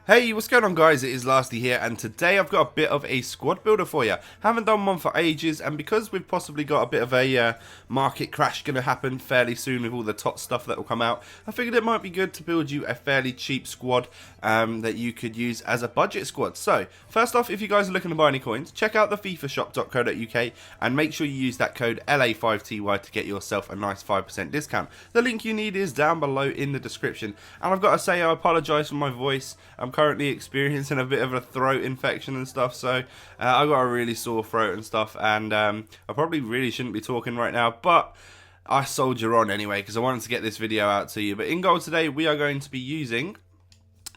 Hey, what's going on guys, it is Lastly here, and today I've got a bit of a squad builder for you. Haven't done one for ages, and because we've possibly got a bit of a market crash going to happen fairly soon with all the top stuff that will come out, I figured it might be good to build you a fairly cheap squad that you could use as a budget squad. So, first off, if you guys are looking to buy any coins, check out the fifashop.co.uk and make sure you use that code LA5TY to get yourself a nice 5% discount. The link you need is down below in the description, and I've got to say I apologise for my voice. I'm currently experiencing a bit of a throat infection and stuff, so I've got a really sore throat and stuff, and I probably really shouldn't be talking right now, but I soldier on anyway because I wanted to get this video out to you. But in goal today we are going to be using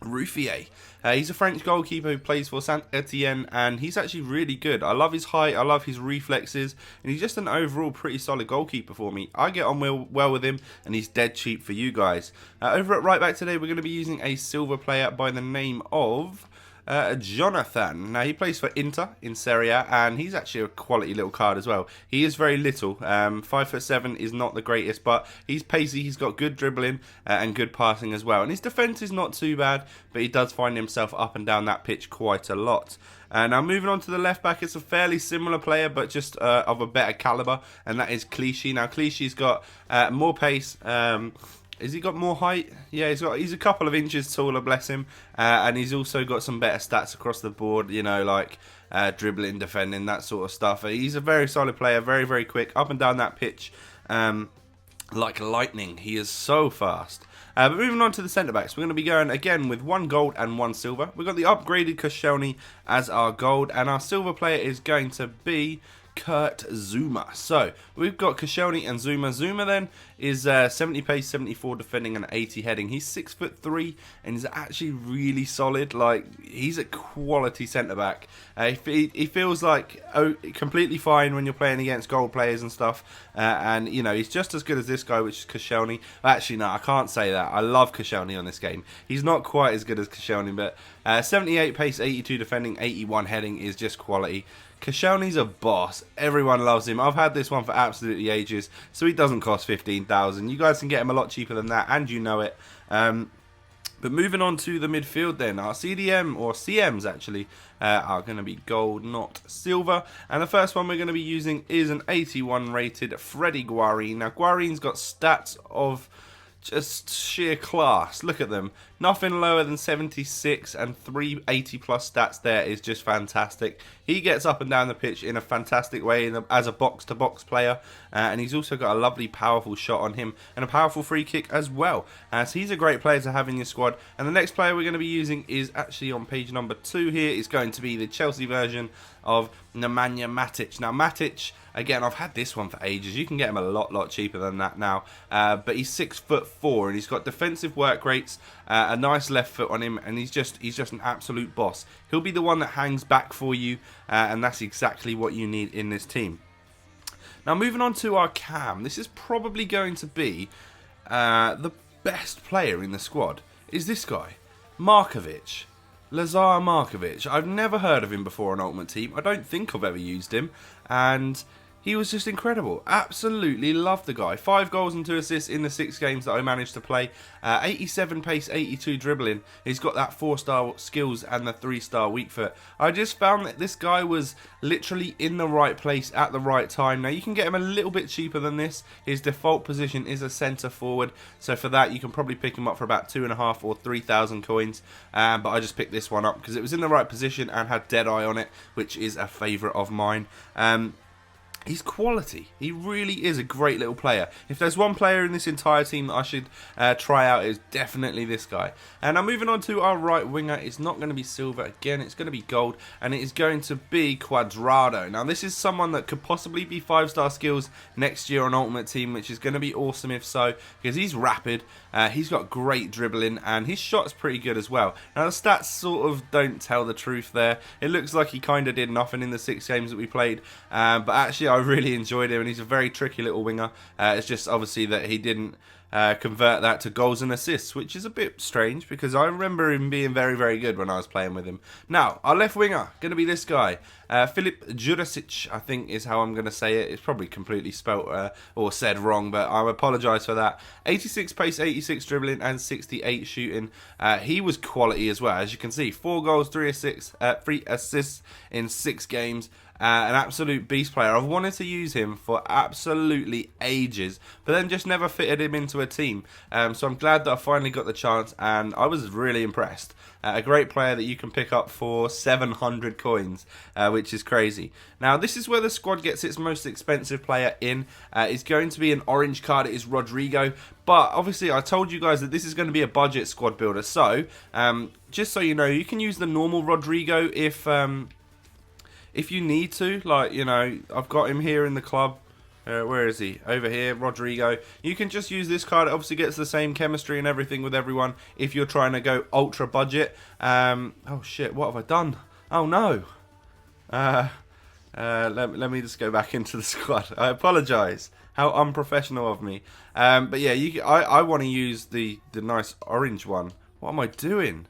Ruffier. He's a French goalkeeper who plays for Saint Etienne, and he's actually really good. I love his height, I love his reflexes, and he's just an overall pretty solid goalkeeper for me. I get on well with him, and he's dead cheap for you guys. Over at right back today, we're going to be using a silver player by the name of Jonathan. Now he plays for Inter in Serie A, and he's actually a quality little card as well. He is very little, 5'7" is not the greatest, but he's pacey, he's got good dribbling and good passing as well, and his defence is not too bad, but he does find himself up and down that pitch quite a lot. Now moving on to the left back, it's a fairly similar player, but just of a better calibre, and that is Clichy. Now Clichy's got more pace. Has he got more height? Yeah, he's a couple of inches taller, bless him. And he's also got some better stats across the board, you know, like dribbling, defending, that sort of stuff. He's a very solid player, very, very quick, up and down that pitch like lightning. He is so fast. But moving on to the centre-backs, we're going to be going again with 1 gold and 1 silver. We've got the upgraded Koscielny as our gold, and our silver player is going to be Kurt Zouma. So we've got Koscielny and Zouma. Zouma then is 70 pace, 74 defending, and 80 heading. He's 6'3" and he's actually really solid. Like, he's a quality centre back. He feels like completely fine when you're playing against gold players and stuff. And you know, he's just as good as this guy, which is Koscielny. Actually, no, I can't say that. I love Koscielny on this game. He's not quite as good as Koscielny, but 78 pace, 82 defending, 81 heading is just quality. Koscielny's a boss. Everyone loves him. I've had this one for absolutely ages, so he doesn't cost 15,000. You guys can get him a lot cheaper than that, and you know it. But moving on to the midfield then, our CDM, or CMs actually, are going to be gold, not silver. And the first one we're going to be using is an 81 rated Freddie Guarin. Now, Guarin's got stats of just sheer class. Look at them. Nothing lower than 76, and 380 plus stats there is just fantastic. He gets up and down the pitch in a fantastic way as a box-to-box player, and he's also got a lovely powerful shot on him and a powerful free kick as well. So he's a great player to have in your squad. And the next player we're going to be using is actually on page number 2 here. It's going to be the Chelsea version of Nemanja Matic. Now Matic, again, I've had this one for ages. You can get him a lot cheaper than that now. But he's 6'4", and he's got defensive work rates, a nice left foot on him, and he's just an absolute boss. He'll be the one that hangs back for you, and that's exactly what you need in this team. Now moving on to our cam, this is probably going to be the best player in the squad. Is this guy, Markovic. Lazar Markovic. I've never heard of him before on Ultimate Team. I don't think I've ever used him, and he was just incredible. Absolutely love the guy. 5 goals and 2 assists in the 6 games that I managed to play. 87 pace, 82 dribbling. He's got that 4-star skills and the 3-star weak foot. I just found that this guy was literally in the right place at the right time. Now you can get him a little bit cheaper than this. His default position is a centre forward, so for that you can probably pick him up for about 2.5 or 3,000 coins. But I just picked this one up because it was in the right position and had Deadeye on it, which is a favourite of mine. He's quality. He really is a great little player. If there's one player in this entire team that I should try out, it's definitely this guy. And now moving on to our right winger, it's not going to be silver again, it's going to be gold, and it is going to be Cuadrado. Now this is someone that could possibly be 5-star skills next year on Ultimate Team, which is going to be awesome if so, because he's rapid, he's got great dribbling, and his shot's pretty good as well. Now the stats sort of don't tell the truth there. It looks like he kind of did nothing in the 6 games that we played, but actually I really enjoyed him, and he's a very tricky little winger. It's just obviously that he didn't convert that to goals and assists, which is a bit strange because I remember him being very, very good when I was playing with him. Now, our left winger, going to be this guy. Filip Jurasic, I think is how I'm going to say it. It's probably completely spelt or said wrong, but I apologise for that. 86 pace, 86 dribbling, and 68 shooting. He was quality as well, as you can see. 4 goals, 3 assists in 6 games. An absolute beast player. I've wanted to use him for absolutely ages, but then just never fitted him into a team. So I'm glad that I finally got the chance, and I was really impressed. A great player that you can pick up for 700 coins, which is crazy. Now, this is where the squad gets its most expensive player in. It's going to be an orange card. It is Rodrigo. But obviously, I told you guys that this is going to be a budget squad builder. So, just so you know, you can use the normal Rodrigo if you need to. Like, you know, I've got him here in the club. Where is he? Over here, Rodrigo. You can just use this card. It obviously gets the same chemistry and everything with everyone if you're trying to go ultra budget. Oh shit, what have I done? Oh no. Let me just go back into the squad. I apologise. How unprofessional of me. But yeah, I want to use the nice orange one. What am I doing?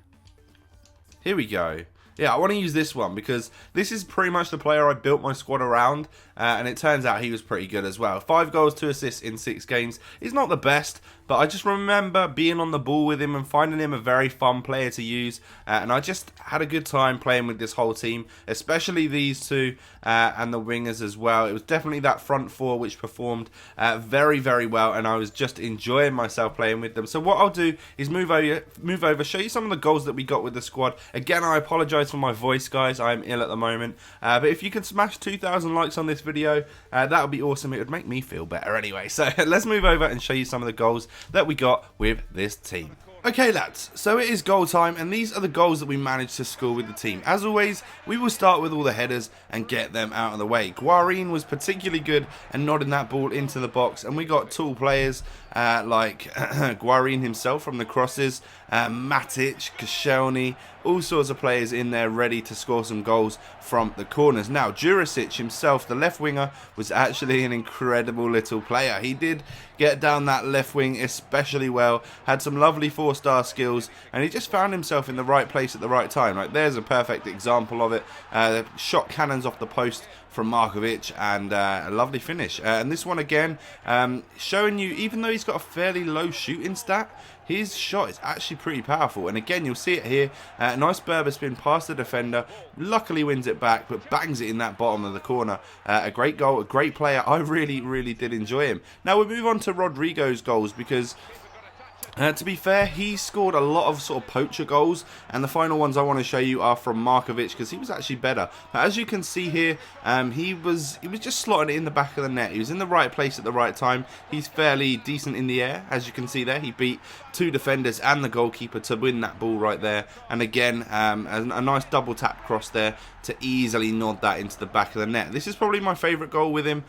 Here we go. Yeah, I want to use this one because this is pretty much the player I built my squad around, and it turns out he was pretty good as well. 5 goals, 2 assists in 6 games. He's not the best, but I just remember being on the ball with him and finding him a very fun player to use, and I just had a good time playing with this whole team, especially these two and the wingers as well. It was definitely that front 4 which performed very, very well, and I was just enjoying myself playing with them. So what I'll do is move over, show you some of the goals that we got with the squad. Again, I apologise for my voice, guys. I am ill at the moment, but if you can smash 2,000 likes on this video, that would be awesome. It would make me feel better anyway. So let's move over and show you some of the goals that we got with this team. Okay lads, so it is goal time, and these are the goals that we managed to score with the team. As always, we will start with all the headers and get them out of the way. Guarin was particularly good and nodding that ball into the box, and we got tall players like Guarin himself from the crosses, Matic, Koscielny, all sorts of players in there ready to score some goals from the corners. Now, Jurasic himself, the left winger, was actually an incredible little player. He did get down that left wing especially well, had some lovely 4-star skills, and he just found himself in the right place at the right time. Like, there's a perfect example of it. Shot cannons off the post from Markovic, and a lovely finish. And this one again, showing you, even though he's got a fairly low shooting stat, his shot is actually pretty powerful. And again, you'll see it here. Nice Berber spin past the defender. Luckily wins it back, but bangs it in that bottom of the corner. A great goal, a great player. I really, really did enjoy him. Now we move on to Rodrigo's goals because to be fair, he scored a lot of sort of poacher goals, and the final ones I want to show you are from Markovic because he was actually better. But as you can see here, he was just slotting it in the back of the net. He was in the right place at the right time. He's fairly decent in the air, as you can see there. He beat 2 defenders and the goalkeeper to win that ball right there. And again, a nice double tap cross there to easily nod that into the back of the net. This is probably my favourite goal with him.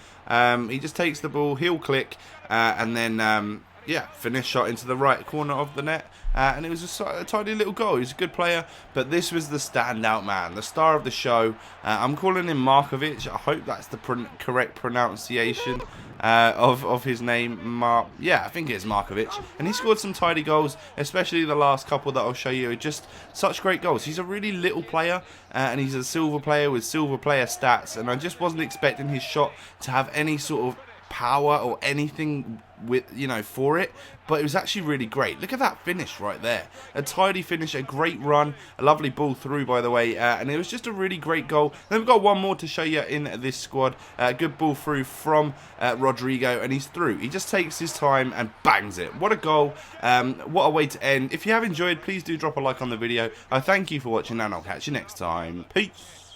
He just takes the ball, heel click, and then yeah, finish shot into the right corner of the net, and it was just a tiny little goal. He's a good player, but this was the standout man, the star of the show. I'm calling him Markovic. I hope that's the correct pronunciation of his name. Yeah, I think it is Markovic, and he scored some tidy goals, especially the last couple that I'll show you. Just such great goals. He's a really little player, and he's a silver player with silver player stats, and I just wasn't expecting his shot to have any sort of power or anything with, you know, for it, but it was actually really great. Look at that finish right there. A tidy finish, a great run, a lovely ball through, by the way, and it was just a really great goal. Then we've got one more to show you in this squad. Good ball through from Rodrigo, and he's through. He just takes his time and bangs it. What a goal. What a way to end. If you have enjoyed, please do drop a like on the video. I thank you for watching, and I'll catch you next time. Peace.